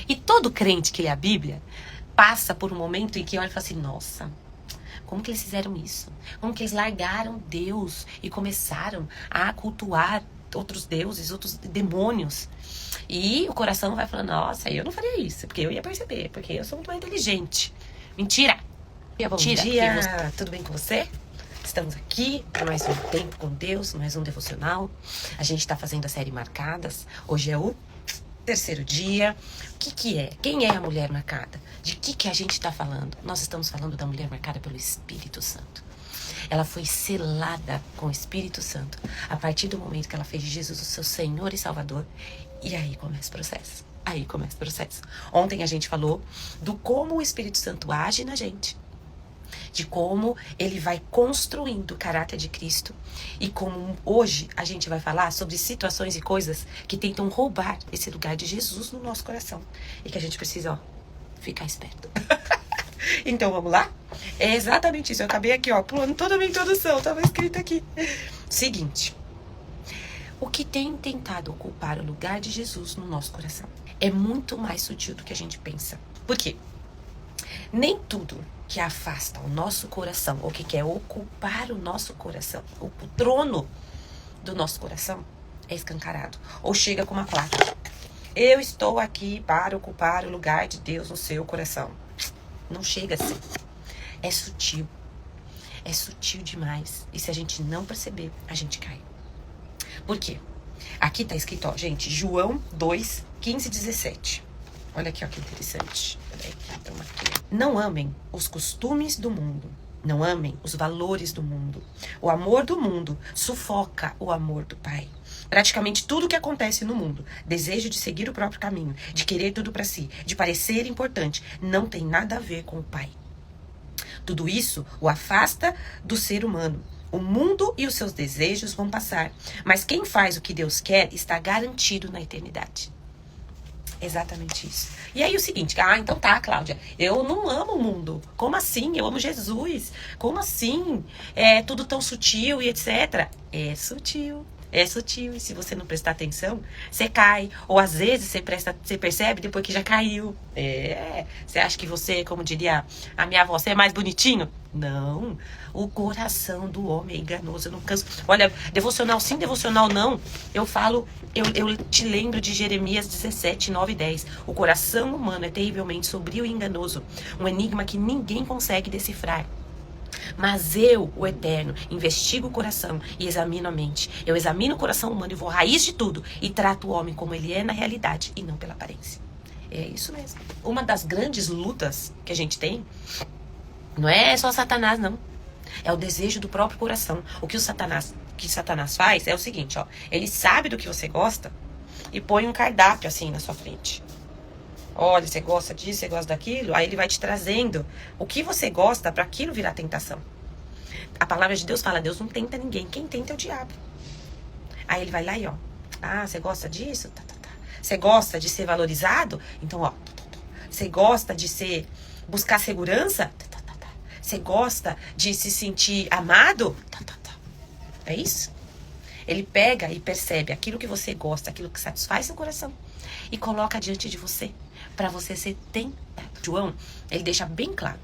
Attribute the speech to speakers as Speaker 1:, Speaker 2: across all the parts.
Speaker 1: E todo crente que lê a Bíblia passa por um momento em que olha e fala assim, nossa, como que eles fizeram isso? Como que eles largaram Deus e começaram a cultuar outros deuses, outros demônios? E o coração vai falando, nossa, eu não faria isso, porque eu ia perceber, porque eu sou muito mais inteligente. Mentira! Bom dia, tudo bem com você? Estamos aqui para mais um tempo com Deus, mais um devocional. A gente está fazendo a série Marcadas. Hoje é o terceiro dia. O que é? Quem é a mulher marcada? De que a gente está falando? Nós estamos falando da mulher marcada pelo Espírito Santo. Ela foi selada com o Espírito Santo a partir do momento que ela fez de Jesus o seu Senhor e Salvador. E aí começa o processo. Ontem a gente falou do como o Espírito Santo age na gente, de como ele vai construindo o caráter de Cristo, e como hoje a gente vai falar sobre situações e coisas que tentam roubar esse lugar de Jesus no nosso coração, e que a gente precisa, ficar esperto. Então vamos lá? É exatamente isso, eu acabei aqui, pulando toda a minha introdução, estava escrito aqui. Seguinte, o que tem tentado ocupar o lugar de Jesus no nosso coração é muito mais sutil do que a gente pensa. Por quê? Nem tudo que afasta o nosso coração, ou que quer ocupar o nosso coração, o trono do nosso coração, é escancarado. Ou chega com uma placa. Eu estou aqui para ocupar o lugar de Deus no seu coração. Não chega assim. É sutil. É sutil demais. E se a gente não perceber, a gente cai. Por quê? Aqui está escrito, gente, João 2, 15 e 17. Olha aqui, que interessante. Não amem os costumes do mundo. Não amem os valores do mundo. O amor do mundo sufoca o amor do Pai. Praticamente tudo que acontece no mundo, desejo de seguir o próprio caminho, de querer tudo para si, de parecer importante, não tem nada a ver com o Pai. Tudo isso o afasta do ser humano. O mundo e os seus desejos vão passar, mas quem faz o que Deus quer está garantido na eternidade. Exatamente isso. E aí o seguinte, então tá, Cláudia, eu não amo o mundo. Como assim? Eu amo Jesus. Como assim? É tudo tão sutil e etc. É sutil. E se você não prestar atenção, você cai. Ou às vezes você percebe depois que já caiu. Você acha que você, como diria a minha avó, você é mais bonitinho? Não. O coração do homem é enganoso. Eu não canso. Olha, devocional sim, devocional não. Eu falo, eu te lembro de Jeremias 17, 9 e 10. O coração humano é terrivelmente sombrio e enganoso. Um enigma que ninguém consegue decifrar. Mas eu, o Eterno, investigo o coração e examino a mente. Eu examino o coração humano e vou à raiz de tudo. E trato o homem como ele é na realidade e não pela aparência. É isso mesmo. Uma das grandes lutas que a gente tem não é só Satanás, não. É o desejo do próprio coração. O que Satanás faz é o seguinte, ele sabe do que você gosta e põe um cardápio assim na sua frente. Olha, você gosta disso, você gosta daquilo, aí ele vai te trazendo o que você gosta para aquilo virar tentação. A palavra de Deus fala, Deus não tenta ninguém, quem tenta é o diabo. Aí ele vai lá e você gosta disso? Você gosta de ser valorizado? Então, você gosta de buscar segurança? Você gosta de se sentir amado? É isso? Ele pega e percebe aquilo que você gosta, aquilo que satisfaz seu coração e coloca diante de você, para você ser tentado. João, ele deixa bem claro.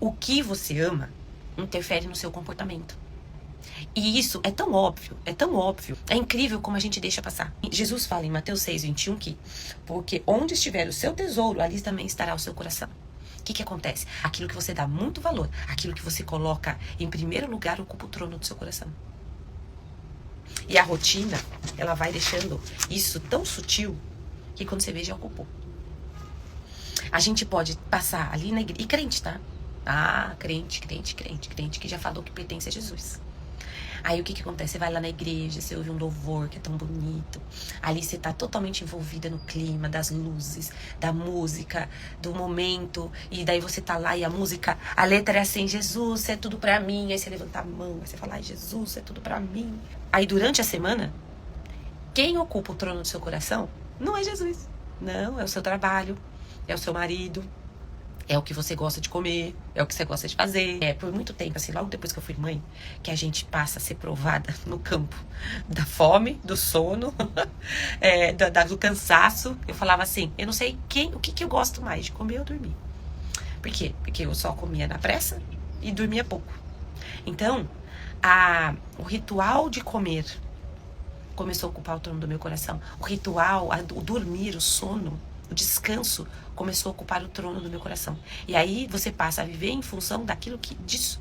Speaker 1: O que você ama interfere no seu comportamento. E isso é tão óbvio, é incrível como a gente deixa passar. Jesus fala em Mateus 6, 21 que, porque onde estiver o seu tesouro, ali também estará o seu coração. O que acontece? Aquilo que você dá muito valor, aquilo que você coloca em primeiro lugar, ocupa o trono do seu coração. E a rotina, ela vai deixando isso tão sutil que quando você vê, já ocupou. A gente pode passar ali na igreja. E crente, tá? Crente que já falou que pertence a Jesus. Aí o que acontece? Você vai lá na igreja, você ouve um louvor que é tão bonito. Ali você tá totalmente envolvida no clima, das luzes, da música, do momento. E daí você tá lá e a música, a letra é assim, Jesus, você é tudo pra mim. Aí você levanta a mão, aí você fala, Jesus, você é tudo pra mim. Aí durante a semana, quem ocupa o trono do seu coração não é Jesus. Não, é o seu trabalho, é o seu marido, É o que você gosta de comer, é o que você gosta de fazer. Por muito tempo, assim, logo depois que eu fui mãe, que a gente passa a ser provada no campo da fome, do sono, do cansaço. Eu falava assim, eu não sei o que eu gosto mais, de comer ou dormir. Por quê? Porque eu só comia na pressa e dormia pouco. Então, o ritual de comer começou a ocupar o trono do meu coração. O ritual, o dormir, o sono, o descanso começou a ocupar o trono do meu coração. E aí você passa a viver em função disso.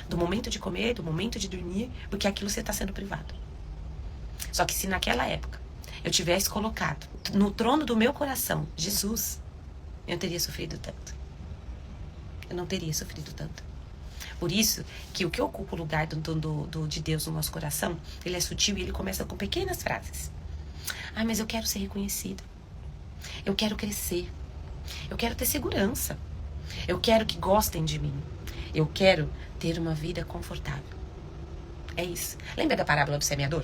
Speaker 1: Do momento de comer, do momento de dormir, porque aquilo você está sendo privado. Só que se naquela época eu tivesse colocado no trono do meu coração Jesus, eu não teria sofrido tanto. Eu não teria sofrido tanto. Por isso que o que ocupa o lugar de Deus no nosso coração, ele é sutil e ele começa com pequenas frases. Mas eu quero ser reconhecido. Eu quero crescer. Eu quero ter segurança. Eu quero que gostem de mim. Eu quero ter uma vida confortável. É isso. Lembra da parábola do semeador?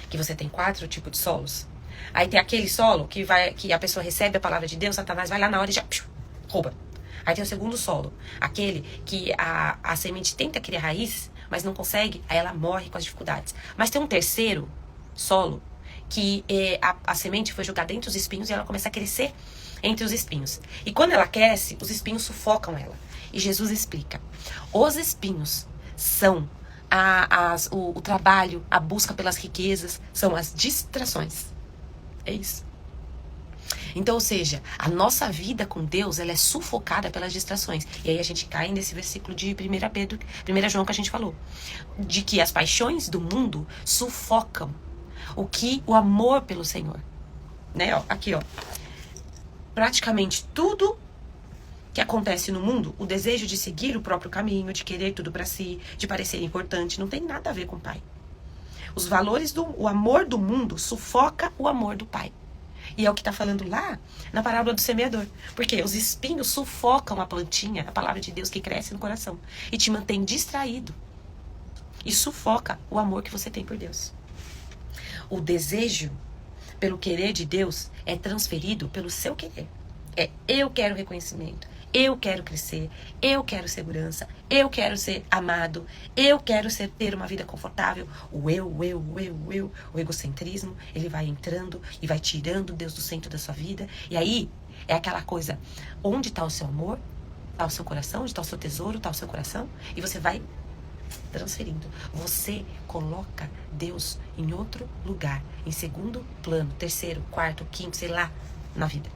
Speaker 1: Que você tem 4 tipos de solos. Aí tem aquele solo que a pessoa recebe a palavra de Deus, Satanás vai lá na hora e já rouba. Aí tem o segundo solo, aquele que a semente tenta criar raiz, mas não consegue, aí ela morre com as dificuldades. Mas tem um terceiro solo, que a semente foi jogada entre os espinhos e ela começa a crescer entre os espinhos. E quando ela cresce, os espinhos sufocam ela. E Jesus explica, os espinhos são o trabalho, a busca pelas riquezas, são as distrações. É isso. Então, ou seja, a nossa vida com Deus, ela é sufocada pelas distrações. E aí a gente cai nesse versículo de 1 João que a gente falou. De que as paixões do mundo sufocam o amor pelo Senhor. Né? Aqui, ó. Praticamente tudo que acontece no mundo, o desejo de seguir o próprio caminho, de querer tudo pra si, de parecer importante, não tem nada a ver com o Pai. Os valores o amor do mundo sufoca o amor do Pai. E é o que está falando lá na parábola do semeador. Porque os espinhos sufocam a plantinha, a palavra de Deus que cresce no coração. E te mantém distraído. E sufoca o amor que você tem por Deus. O desejo pelo querer de Deus é transferido pelo seu querer. Eu quero reconhecimento. Eu quero crescer, eu quero segurança, eu quero ser amado, eu quero ter uma vida confortável. O egocentrismo, ele vai entrando e vai tirando Deus do centro da sua vida. E aí, é aquela coisa, onde está o seu amor? Está o seu coração? Onde está o seu tesouro? Está o seu coração? E você vai transferindo. Você coloca Deus em outro lugar, em segundo plano, terceiro, quarto, quinto, sei lá, na vida.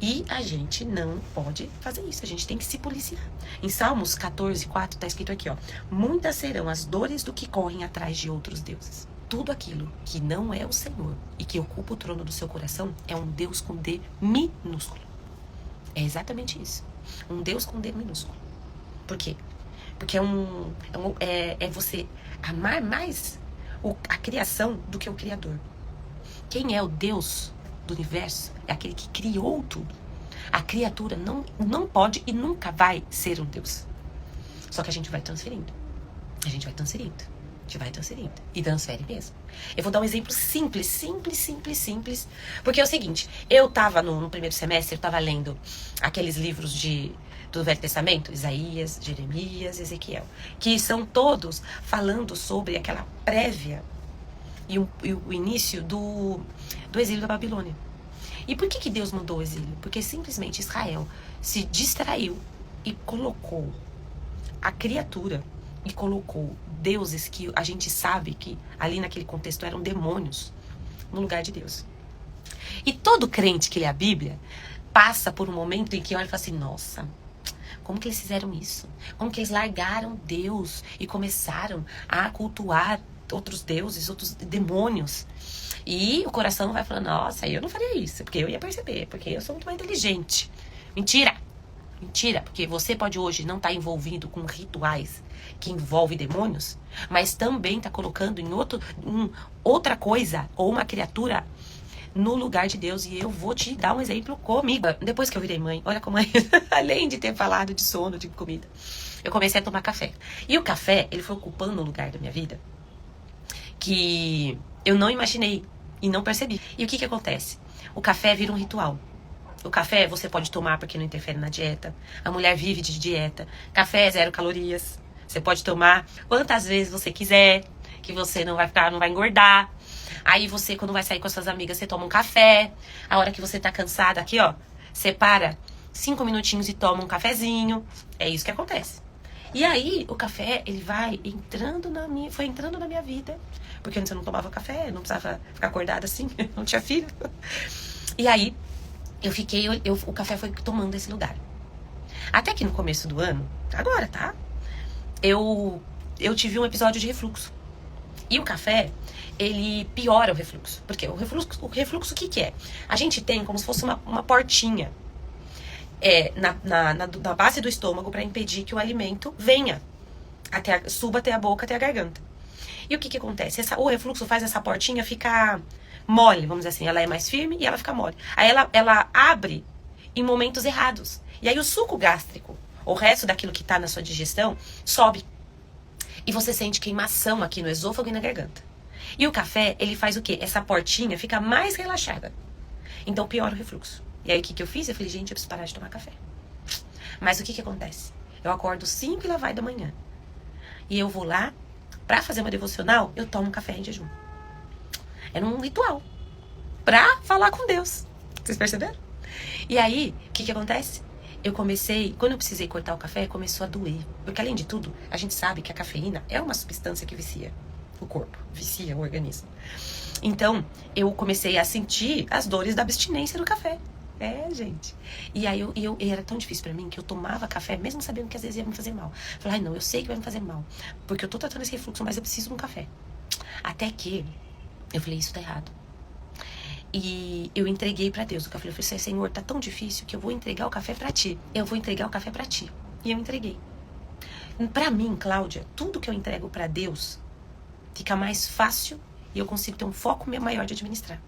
Speaker 1: E a gente não pode fazer isso. A gente tem que se policiar. Em Salmos 14:4 está escrito aqui, ó. Muitas serão as dores do que correm atrás de outros deuses. Tudo aquilo que não é o Senhor e que ocupa o trono do seu coração é um Deus com D minúsculo. É exatamente isso. Um Deus com D minúsculo. Por quê? Porque é você amar mais a criação do que o Criador. Quem é o Deus do universo é aquele que criou tudo. A criatura não pode e nunca vai ser um Deus. Só que a gente vai transferindo. A gente vai transferindo. E transfere mesmo. Eu vou dar um exemplo simples. Porque é o seguinte, eu tava no primeiro semestre, eu tava lendo aqueles livros do Velho Testamento, Isaías, Jeremias, Ezequiel, que são todos falando sobre aquela prévia e o início do exílio da Babilônia. E por que Deus mandou o exílio? Porque simplesmente Israel se distraiu e colocou a criatura e colocou deuses que a gente sabe que ali naquele contexto eram demônios no lugar de Deus. E todo crente que lê a Bíblia passa por um momento em que olha e fala assim, nossa, como que eles fizeram isso? Como que eles largaram Deus e começaram a cultuar outros deuses, outros demônios? E o coração vai falando, nossa, eu não faria isso, porque eu ia perceber, porque eu sou muito mais inteligente. Mentira, porque você pode hoje não estar envolvido com rituais que envolvem demônios, mas também está colocando em outra coisa, ou uma criatura, no lugar de Deus. E eu vou te dar um exemplo comigo. Depois que eu virei mãe, olha como além de ter falado de sono, de comida, eu comecei a tomar café. E o café, ele foi ocupando um lugar da minha vida que eu não imaginei e não percebi. E o que acontece? O café vira um ritual. O café você pode tomar porque não interfere na dieta. A mulher vive de dieta. Café é 0 calorias. Você pode tomar quantas vezes você quiser, que você não vai engordar. Aí você, quando vai sair com as suas amigas, você toma um café. A hora que você tá cansada, aqui, ó, você para 5 minutinhos e toma um cafezinho. É isso que acontece. E aí, o café, ele vai entrando foi entrando na minha vida. Porque antes eu não tomava café, não precisava ficar acordada assim, não tinha filho. E aí, o café foi tomando esse lugar. Até que no começo do ano, agora, tá? Eu tive um episódio de refluxo. E o café, ele piora o refluxo. Porque o refluxo o que é? A gente tem como se fosse uma portinha na base do estômago para impedir que o alimento venha, suba até a boca, até a garganta. E o que acontece? O refluxo faz essa portinha ficar mole, vamos dizer assim. Ela é mais firme e ela fica mole. Aí ela abre em momentos errados. E aí o suco gástrico, o resto daquilo que tá na sua digestão, sobe. E você sente queimação aqui no esôfago e na garganta. E o café, ele faz o quê? Essa portinha fica mais relaxada. Então piora o refluxo. E aí o que eu fiz? Eu falei, gente, eu preciso parar de tomar café. Mas o que acontece? Eu acordo 5 e lá vai da manhã. E eu vou lá, pra fazer uma devocional, eu tomo um café em jejum. Era um ritual. Pra falar com Deus. Vocês perceberam? E aí, o que acontece? Eu comecei, quando eu precisei cortar o café, começou a doer. Porque além de tudo, a gente sabe que a cafeína é uma substância que vicia o corpo, vicia o organismo. Então, eu comecei a sentir as dores da abstinência do café. Gente. E aí, era tão difícil pra mim que eu tomava café, mesmo sabendo que às vezes ia me fazer mal. Falei, não, eu sei que vai me fazer mal. Porque eu tô tratando esse refluxo, mas eu preciso de um café. Até que eu falei, isso tá errado. E eu entreguei pra Deus o café. Eu falei, Senhor, tá tão difícil que eu vou entregar o café pra Ti. Eu vou entregar o café pra Ti. E eu entreguei. Pra mim, Cláudia, tudo que eu entrego pra Deus fica mais fácil e eu consigo ter um foco maior de administrar.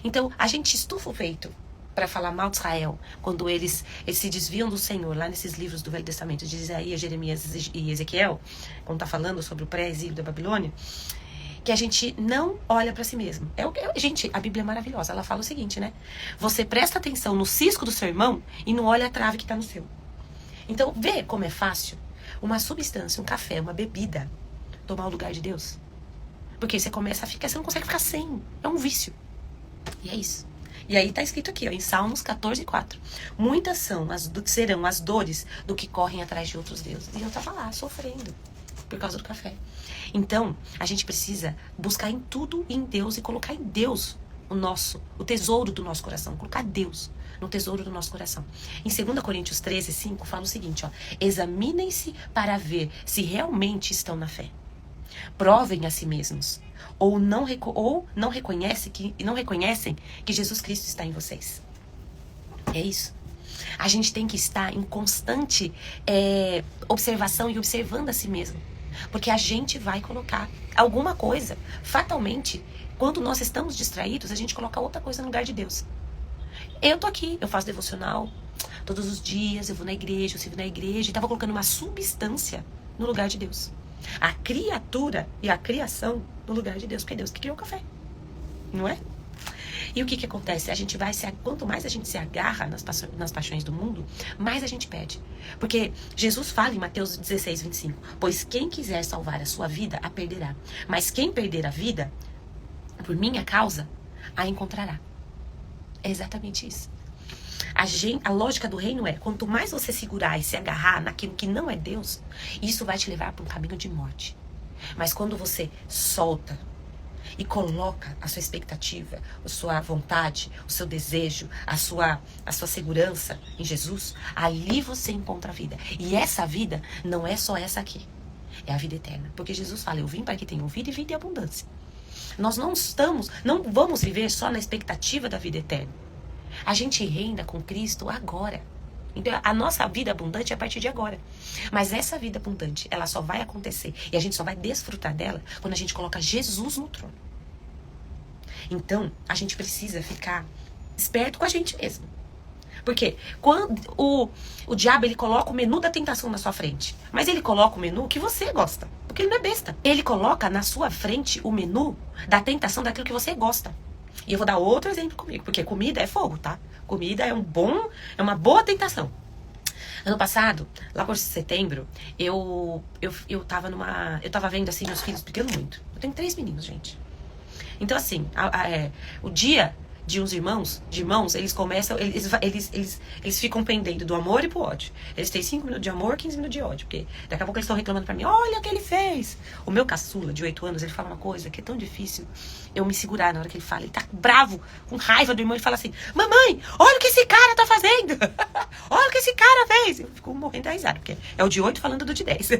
Speaker 1: Então, a gente estufa o peito para falar mal de Israel, quando eles se desviam do Senhor, lá nesses livros do Velho Testamento, de Isaías, Jeremias e Ezequiel, quando tá falando sobre o pré-exílio da Babilônia, que a gente não olha para si mesmo. Gente, a Bíblia é maravilhosa, ela fala o seguinte, né? Você presta atenção no cisco do seu irmão e não olha a trave que tá no seu. Então, vê como é fácil uma substância, um café, uma bebida, tomar o lugar de Deus. Porque você começa a ficar, você não consegue ficar sem. É um vício. E é isso. E aí tá escrito aqui, ó, em Salmos 14:4. Muitas serão as dores do que correm atrás de outros deuses. E eu tava lá, sofrendo, por causa do café. Então, a gente precisa buscar em tudo em Deus e colocar em Deus o tesouro do nosso coração. Colocar Deus no tesouro do nosso coração. Em 2 Coríntios 13:5, fala o seguinte, ó. Examinem-se para ver se realmente estão na fé. Provem a si mesmos. Ou não reconhecem que Jesus Cristo está em vocês. É isso. A gente tem que estar em constante observação e observando a si mesmo. Porque a gente vai colocar alguma coisa, fatalmente, quando nós estamos distraídos, a gente coloca outra coisa no lugar de Deus. Eu tô aqui, eu faço devocional todos os dias, eu vou na igreja, eu sirvo na igreja, e tava colocando uma substância no lugar de Deus. A criatura e a criação no lugar de Deus, porque é Deus que criou o café, não é? E o que acontece? Quanto mais a gente se agarra nas paixões do mundo, mais a gente perde. Porque Jesus fala em Mateus 16:25, pois quem quiser salvar a sua vida, a perderá. Mas quem perder a vida, por minha causa, a encontrará. É exatamente isso. A lógica do reino é, quanto mais você segurar e se agarrar naquilo que não é Deus, isso vai te levar para um caminho de morte. Mas quando você solta e coloca a sua expectativa, a sua vontade, o seu desejo, a sua segurança em Jesus, ali você encontra a vida. E essa vida não é só essa aqui, é a vida eterna. Porque Jesus fala, eu vim para que tenham vida e vida em abundância. Nós não vamos viver só na expectativa da vida eterna. A gente reina com Cristo agora. Então, a nossa vida abundante é a partir de agora. Mas essa vida abundante, ela só vai acontecer e a gente só vai desfrutar dela quando a gente coloca Jesus no trono. Então, a gente precisa ficar esperto com a gente mesmo. Porque quando o diabo, ele coloca o menu da tentação na sua frente. Mas ele coloca o menu que você gosta. Porque ele não é besta. Ele coloca na sua frente o menu da tentação daquilo que você gosta. E eu vou dar outro exemplo comigo, porque comida é fogo, tá? Comida é uma boa tentação. Ano passado, lá por setembro, eu tava vendo assim meus filhos brigando muito. Eu tenho 3 meninos, gente. Então assim, o dia de uns irmãos, eles começam, eles ficam pendendo do amor e pro ódio. Eles têm 5 minutos de amor, 15 minutos de ódio, porque daqui a pouco eles estão reclamando pra mim, olha o que ele fez. O meu caçula, de 8 anos, ele fala uma coisa que é tão difícil eu me segurar na hora que ele fala. Ele tá bravo, com raiva do irmão, ele fala assim, mamãe, olha o que esse cara tá fazendo. Olha o que esse cara fez. Eu fico morrendo da risada, porque é o de 8 falando do de 10.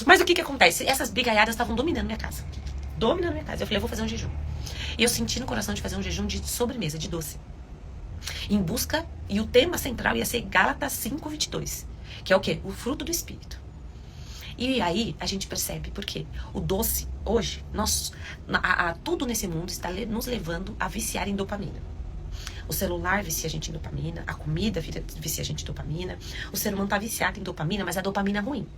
Speaker 1: Mas o que acontece? Essas brigaiadas estavam dominando minha casa. Dominando minha casa. Eu falei, eu vou fazer um jejum. E eu senti no coração de fazer um jejum de sobremesa, de doce. Em busca, e o tema central ia ser Gálatas 5:22. Que é o quê? O fruto do Espírito. E aí a gente percebe, porque o doce, hoje, tudo nesse mundo está nos levando a viciar em dopamina. O celular vicia a gente em dopamina, a comida vicia a gente em dopamina. O ser humano está viciado em dopamina, mas é a dopamina ruim.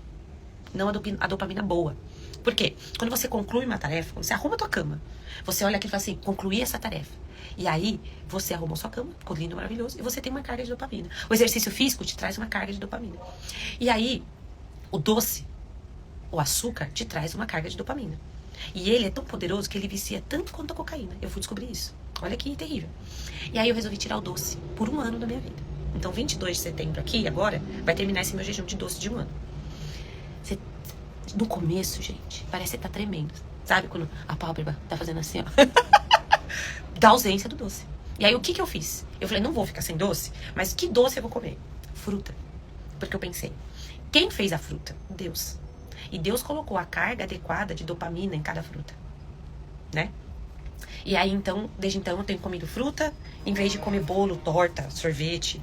Speaker 1: Não a dopamina boa. Por quê? Quando você conclui uma tarefa, quando você arruma a tua cama, você olha aqui e fala assim, concluí essa tarefa. E aí, você arrumou sua cama, ficou lindo, maravilhoso, e você tem uma carga de dopamina. O exercício físico te traz uma carga de dopamina. E aí, o doce, o açúcar, te traz uma carga de dopamina. E ele é tão poderoso que ele vicia tanto quanto a cocaína. Eu fui descobrir isso. Olha que terrível. E aí eu resolvi tirar o doce por 1 ano da minha vida. Então, 22 de setembro aqui, agora, vai terminar esse meu jejum de doce de 1 ano. No começo, gente, parece que você tá tremendo. Sabe quando a pálpebra tá fazendo assim, ó? Da ausência do doce. E aí, o que eu fiz? Eu falei, não vou ficar sem doce, mas que doce eu vou comer? Fruta. Porque eu pensei, quem fez a fruta? Deus. E Deus colocou a carga adequada de dopamina em cada fruta. Né? E aí, então, desde então, eu tenho comido fruta, em vez de comer bolo, torta, sorvete.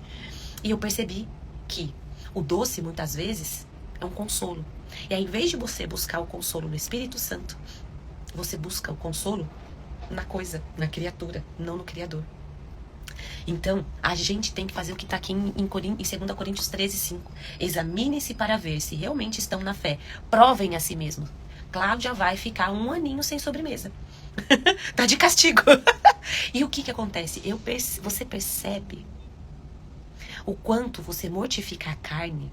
Speaker 1: E eu percebi que o doce, muitas vezes, é um consolo. E aí, em vez de você buscar o consolo no Espírito Santo, você busca o consolo na coisa, na criatura, não no Criador. Então, a gente tem que fazer o que está aqui em 2 Coríntios 13:5. Examine-se para ver se realmente estão na fé. Provem a si mesmos. Cláudia vai ficar 1 aninho sem sobremesa. Tá de castigo. E o que acontece? Você percebe o quanto você mortifica a carne,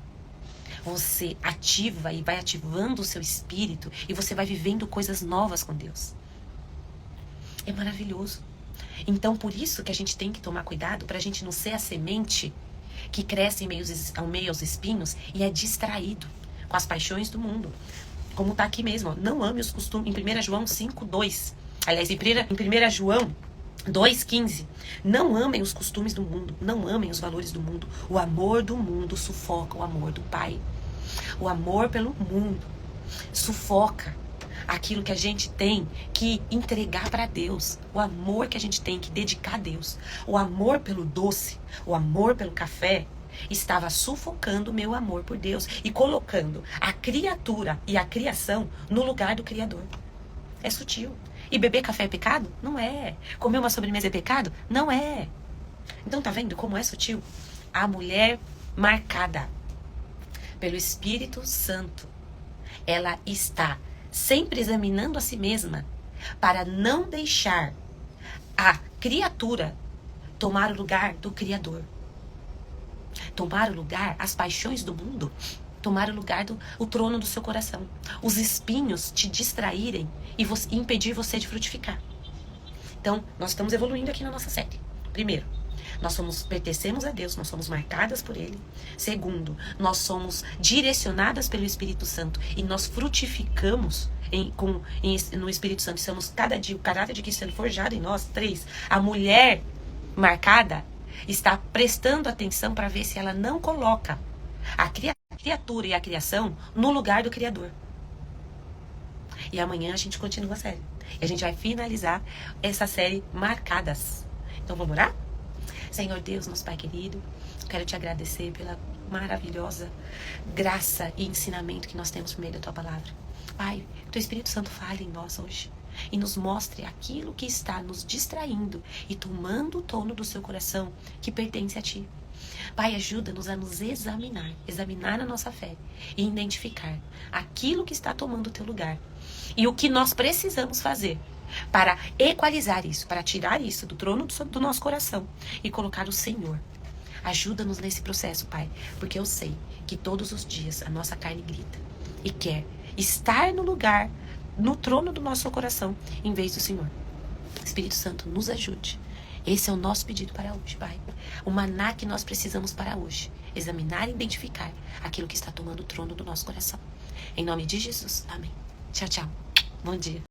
Speaker 1: você ativa e vai ativando o seu espírito e você vai vivendo coisas novas com Deus. É maravilhoso. Então, por isso que a gente tem que tomar cuidado pra gente não ser a semente que cresce em meio aos espinhos e é distraído com as paixões do mundo. Como tá aqui mesmo, ó. Não ame os costumes. Em 1 João 5:2. Aliás, em 1 João 2:15. Não amem os costumes do mundo. Não amem os valores do mundo. O amor do mundo sufoca o amor do Pai. O amor pelo mundo sufoca aquilo que a gente tem que entregar para Deus. O amor que a gente tem que dedicar a Deus. O amor pelo doce, o amor pelo café, estava sufocando o meu amor por Deus e colocando a criatura e a criação no lugar do Criador. É sutil. E beber café é pecado? Não é. Comer uma sobremesa é pecado? Não é. Então tá vendo como é sutil? A mulher marcada pelo Espírito Santo, ela está sempre examinando a si mesma para não deixar a criatura tomar o lugar do Criador. Tomar o lugar, as paixões do mundo, tomar o lugar o trono do seu coração. Os espinhos te distraírem e impedir você de frutificar. Então, nós estamos evoluindo aqui na nossa série. Primeiro, nós pertencemos a Deus, nós somos marcadas por Ele. Segundo, nós somos direcionadas pelo Espírito Santo e nós frutificamos no Espírito Santo. Somos cada dia o caráter de Cristo sendo forjado em nós. 3, a mulher marcada está prestando atenção para ver se ela não coloca a criatura e a criação no lugar do Criador. E amanhã a gente continua a série. E a gente vai finalizar essa série Marcadas. Então vamos orar? Senhor Deus, nosso Pai querido, quero te agradecer pela maravilhosa graça e ensinamento que nós temos por meio da tua palavra. Pai, que teu Espírito Santo fale em nós hoje e nos mostre aquilo que está nos distraindo e tomando o trono do seu coração que pertence a ti. Pai, ajuda-nos a nos examinar a nossa fé e identificar aquilo que está tomando o teu lugar e o que nós precisamos fazer para equalizar isso, para tirar isso do trono do nosso coração e colocar o Senhor. Ajuda-nos nesse processo, Pai, porque eu sei que todos os dias a nossa carne grita e quer estar no lugar, no trono do nosso coração, em vez do Senhor. Espírito Santo, nos ajude. Esse é o nosso pedido para hoje, Pai. O maná que nós precisamos para hoje. Examinar e identificar aquilo que está tomando o trono do nosso coração. Em nome de Jesus. Amém. Tchau, tchau. Bom dia.